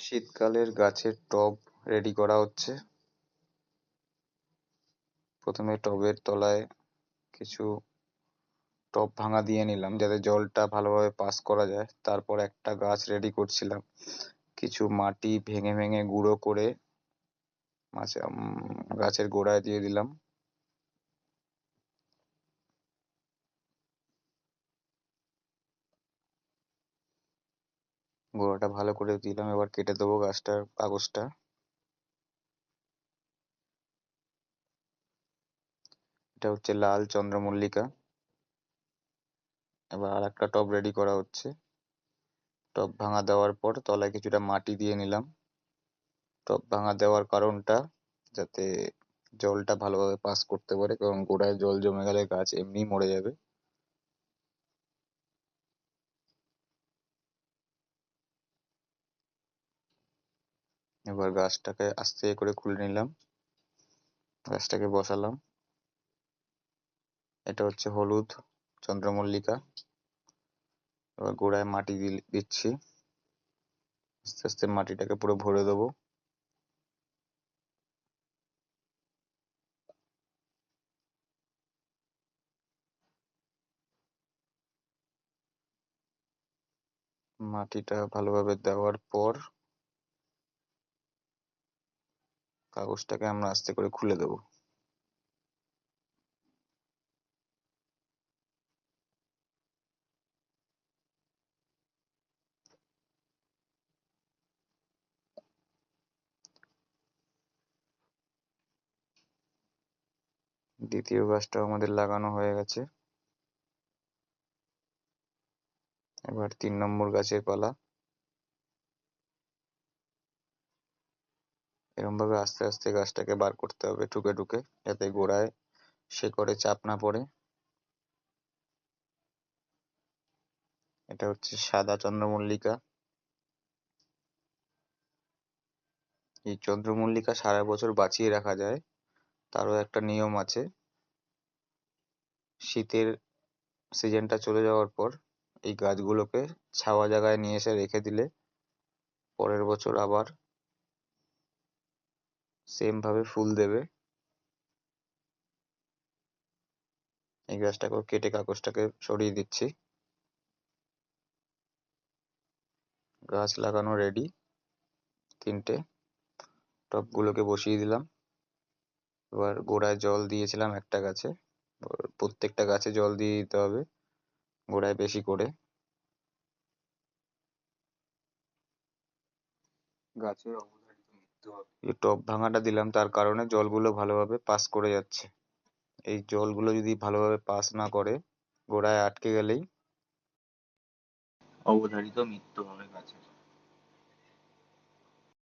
শীতকালের গাছের টব রেডি করা হচ্ছে। প্রথমে টবের তলায় কিছু টব ভাঙা দিয়ে নিলাম যাতে জলটা ভালোভাবে পাস করা যায়। তারপর একটা গাছ রেডি করছিলাম, কিছু মাটি ভেঙে ভেঙে গুঁড়ো করে গাছের গোড়ায় দিয়ে দিলাম। গোড়াটা ভালো করে দিলাম, এবার কেটে দেবো গাছটার কাগজটা। এটা হচ্ছে লাল চন্দ্রমল্লিকা। এবার আর একটা টব রেডি করা হচ্ছে। টব ভাঙা দেওয়ার পর তলায় কিছুটা মাটি দিয়ে নিলাম। টব ভাঙা দেওয়ার কারণটা যাতে জলটা ভালোভাবে পাস করতে পারে, কারণ গোড়ায় জল জমে গেলে গাছ এমনি মরে যাবে। এবার গাছটাকে আস্তে করে খুলে নিলাম, গাছটাকে বসালাম। এটা হচ্ছে হলুদ চন্দ্রমল্লিকা। এবার গোড়ায় মাটি দিচ্ছি, আস্তে আস্তে মাটিটাকে পুরো ভরে দেবো। মাটিটা ভালোভাবে দেওয়ার পর কাগজটাকে আমরা আস্তে করে খুলে দেবো। দ্বিতীয় গাছটাও আমাদের লাগানো হয়ে গেছে। এবার 3 নম্বর গাছের পালা। এরকম ভাবে আস্তে আস্তে গাছটাকে বার করতে হবে ঠুকে ঠুকে, যাতে গোড়ায় শেকড়ে চাপ না পড়ে। এটা হচ্ছে সাদা চন্দ্রমল্লিকা। এই চন্দ্রমল্লিকা সারা বছর বাঁচিয়ে রাখা যায়, তারও একটা নিয়ম আছে। শীতের সিজনটা চলে যাওয়ার পর এই গাছগুলোকে ছাওয়া জায়গায় নিয়ে এসে রেখে দিলে পরের বছর আবার সেম ভাবে ফুল দেবে। এই গাছটাকেও কেটে কাগজটাকে সরিয়ে দিচ্ছি। গাছ লাগানো রেডি। 3টে টবগুলোকে বসিয়ে দিলাম। এবার গোড়ায় জল দিয়েছিলাম একটা গাছে, প্রত্যেকটা গাছে জল দিয়ে দিতে হবে গোড়ায় বেশি করে। গাছের অবধারিত মৃত্যু হবে। এই টব ভাঙাটা দিলাম তার কারণে জলগুলো ভালোভাবে পাস করে যাচ্ছে। এই জলগুলো যদি ভালোভাবে পাস না করে গোড়ায় আটকে গেলেই অবধারিত মৃত্যু হবে গাছের।